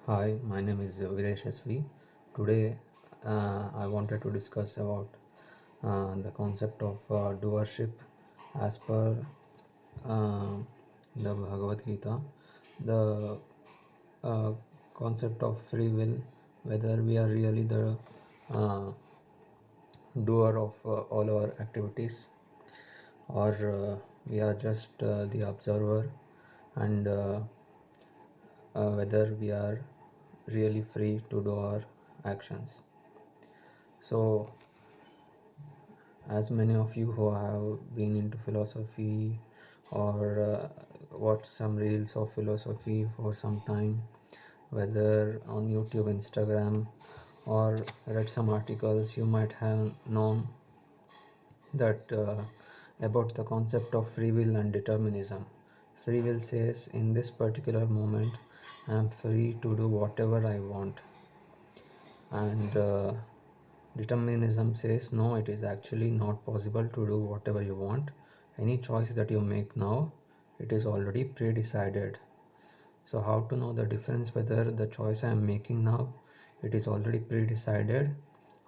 Hi, my name is Viresh SV. Today, I wanted to discuss about the concept of doership as per uh, the Bhagavad Gita, the uh, concept of free will, whether we are really the uh, doer of all our activities, or we are just the observer, and whether we are really free to do our actions. So, as many of you who have been into philosophy or watched some reels of philosophy for some time, whether on YouTube, Instagram, or read some articles, you might have known that about the concept of free will and determinism. Free will says, in this particular moment, I am free to do whatever I want, and determinism says, no, it is actually not possible to do whatever you want. Any choice that you make now, it is already pre-decided. So how to know the difference whether the choice I am making now, it is already pre-decided,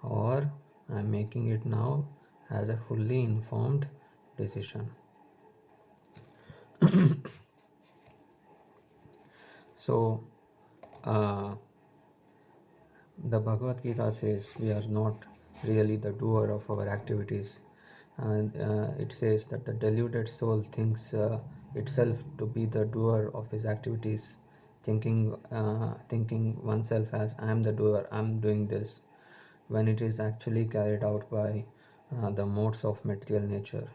or I am making it now as a fully informed decision. So uh, the Bhagavad Gita says we are not really the doer of our activities, and it says that the deluded soul thinks itself to be the doer of his activities, thinking oneself as I am the doer, I am doing this, when it is actually carried out by the modes of material nature.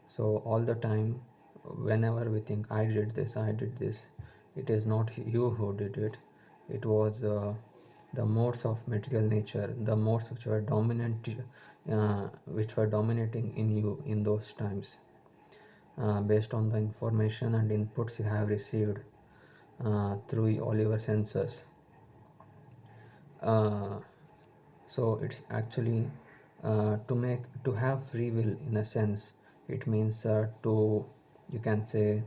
So all the time, whenever we think I did this, it is not you who did it. It was the modes of material nature, the modes which were which were dominating in you in those times, based on the information and inputs you have received through all your senses. Uh, so it's actually to have free will in a sense. It means to, you can say,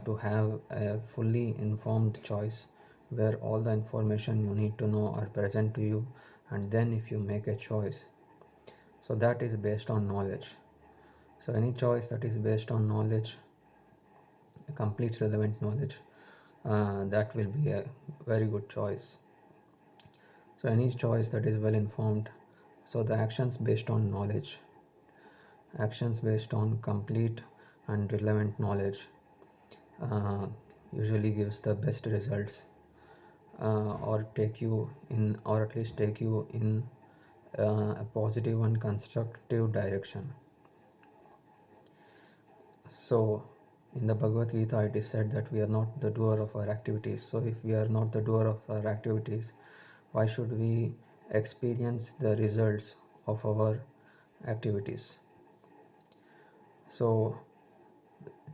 to have a fully informed choice where all the information you need to know are present to you, and then if you make a choice, so that is based on knowledge. So any choice that is based on knowledge, a complete relevant knowledge, that will be a very good choice. So any choice that is well informed, so the actions based on knowledge, actions based on complete and relevant knowledge, uh, usually gives the best results, or take you in, or at least take you in a positive and constructive direction. So in the Bhagavad Gita it is said that we are not the doer of our activities. So if we are not the doer of our activities, why should we experience the results of our activities? So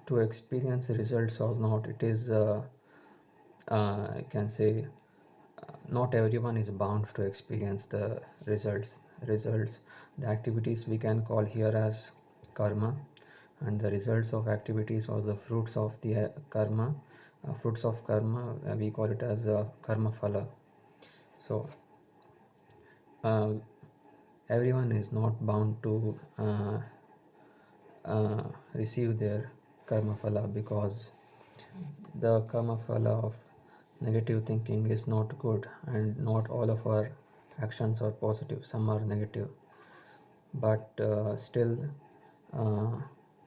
to experience results or not, it is I can say, not everyone is bound to experience the results. The activities we can call here as karma, and the results of activities or the fruits of the karma, we call it as karma phala. So uh, everyone is not bound to receive their karma phala, because the karma phala of negative thinking is not good, and not all of our actions are positive, some are negative. But still, uh,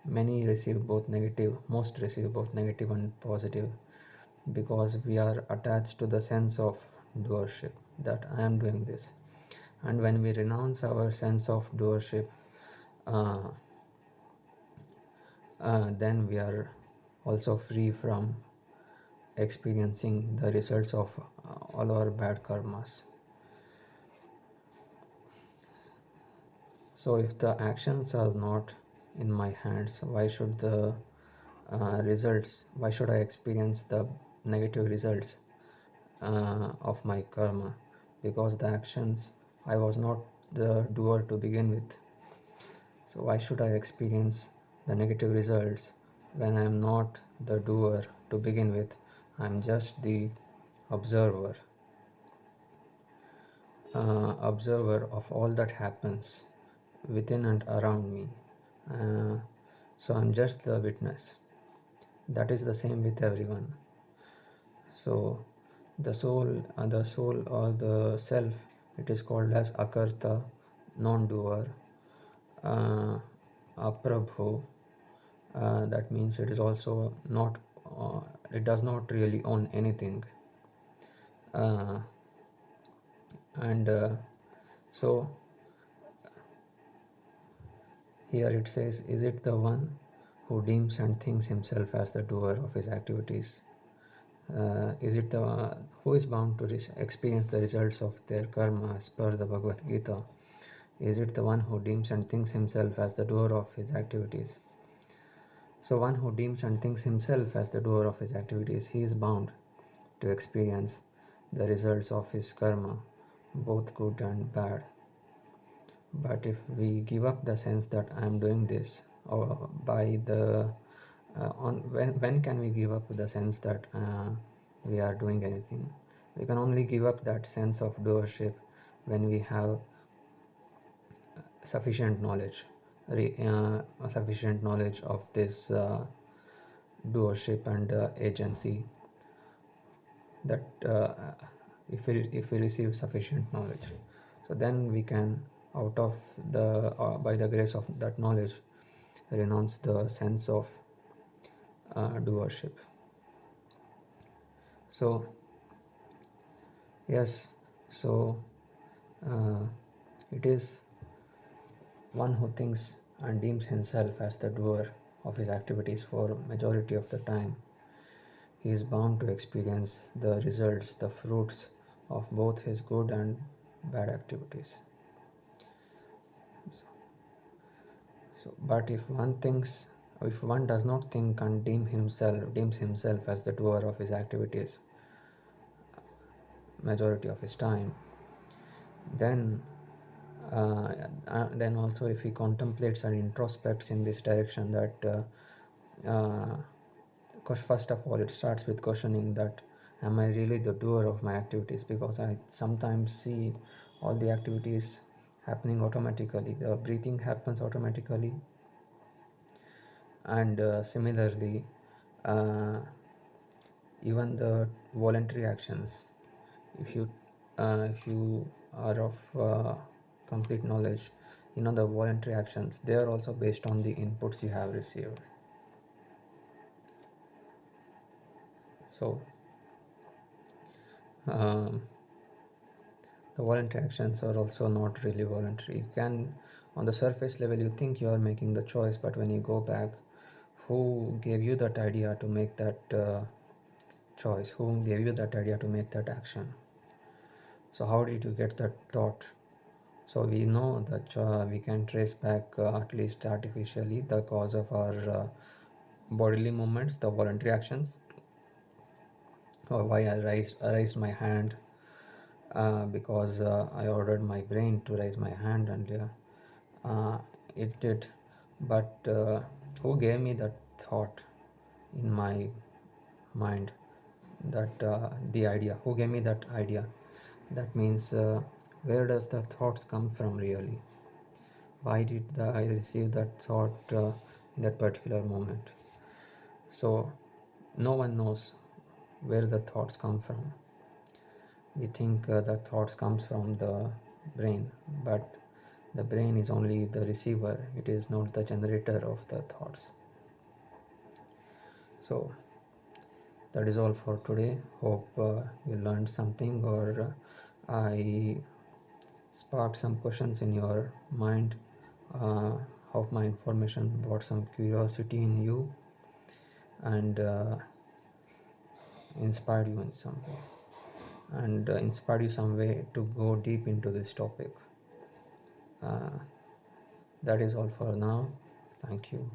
most receive both negative and positive, because we are attached to the sense of doership, that I am doing this. And when we renounce our sense of doership, uh, then we are also free from experiencing the results of all our bad karmas. So if the actions are not in my hands, why should the why should I experience the negative results of my karma? Because the actions, I was not the doer to begin with. So why should I experience the negative results when I am not the doer to begin with? I am just the observer, observer of all that happens within and around me. Uh, so I'm just the witness. That is the same with everyone. So the soul or the self, it is called as akarta, non-doer, uh, aprabhu. That means it is also not. It does not really own anything. Uh, and so here it says, is it the one who deems and thinks himself as the doer of his activities? Is it the who is bound to experience the results of their karma as per the Bhagavad Gita? Is it the one who deems and thinks himself as the doer of his activities? So one who deems and thinks himself as the doer of his activities, he is bound to experience the results of his karma, both good and bad. But if we give up the sense that I am doing this, or by the when can we give up the sense that we are doing anything? We can only give up that sense of doership when we have sufficient knowledge, sufficient knowledge of this doership and agency, that if we receive sufficient knowledge, so then we can, out of the by the grace of that knowledge, renounce the sense of doership. So yes, so uh, it is one who thinks and deems himself as the doer of his activities for majority of the time, he is bound to experience the results, the fruits of both his good and bad activities. But if one does not think and deems himself as the doer of his activities majority of his time, then also if he contemplates and introspects in this direction, that first of all it starts with questioning that am I really the doer of my activities, because I sometimes see all the activities happening automatically. The breathing happens automatically, and similarly uh, even the voluntary actions, if you are of complete knowledge, the voluntary actions, they are also based on the inputs you have received. So um, the voluntary actions are also not really voluntary. You can, on the surface level, you think you are making the choice, but when you go back, who gave you that idea to make that choice? Who gave you that idea to make that action? So how did you get that thought? So we know that we can trace back, at least artificially, the cause of our bodily movements, the voluntary actions, or why I raised my hand, because I ordered my brain to raise my hand, and it did. But who gave me that thought in my mind, that the idea? Who gave me that idea? That means where does the thoughts come from really? Why did I receive that thought in that particular moment? So no one knows where the thoughts come from. We think the thoughts comes from the brain, but the brain is only the receiver. It is not the generator of the thoughts. So that is all for today. Hope you learned something, or I sparked some questions in your mind. Hope my information brought some curiosity in you and inspired you in some way, and inspired you some way to go deep into this topic. That is all for now. Thank you.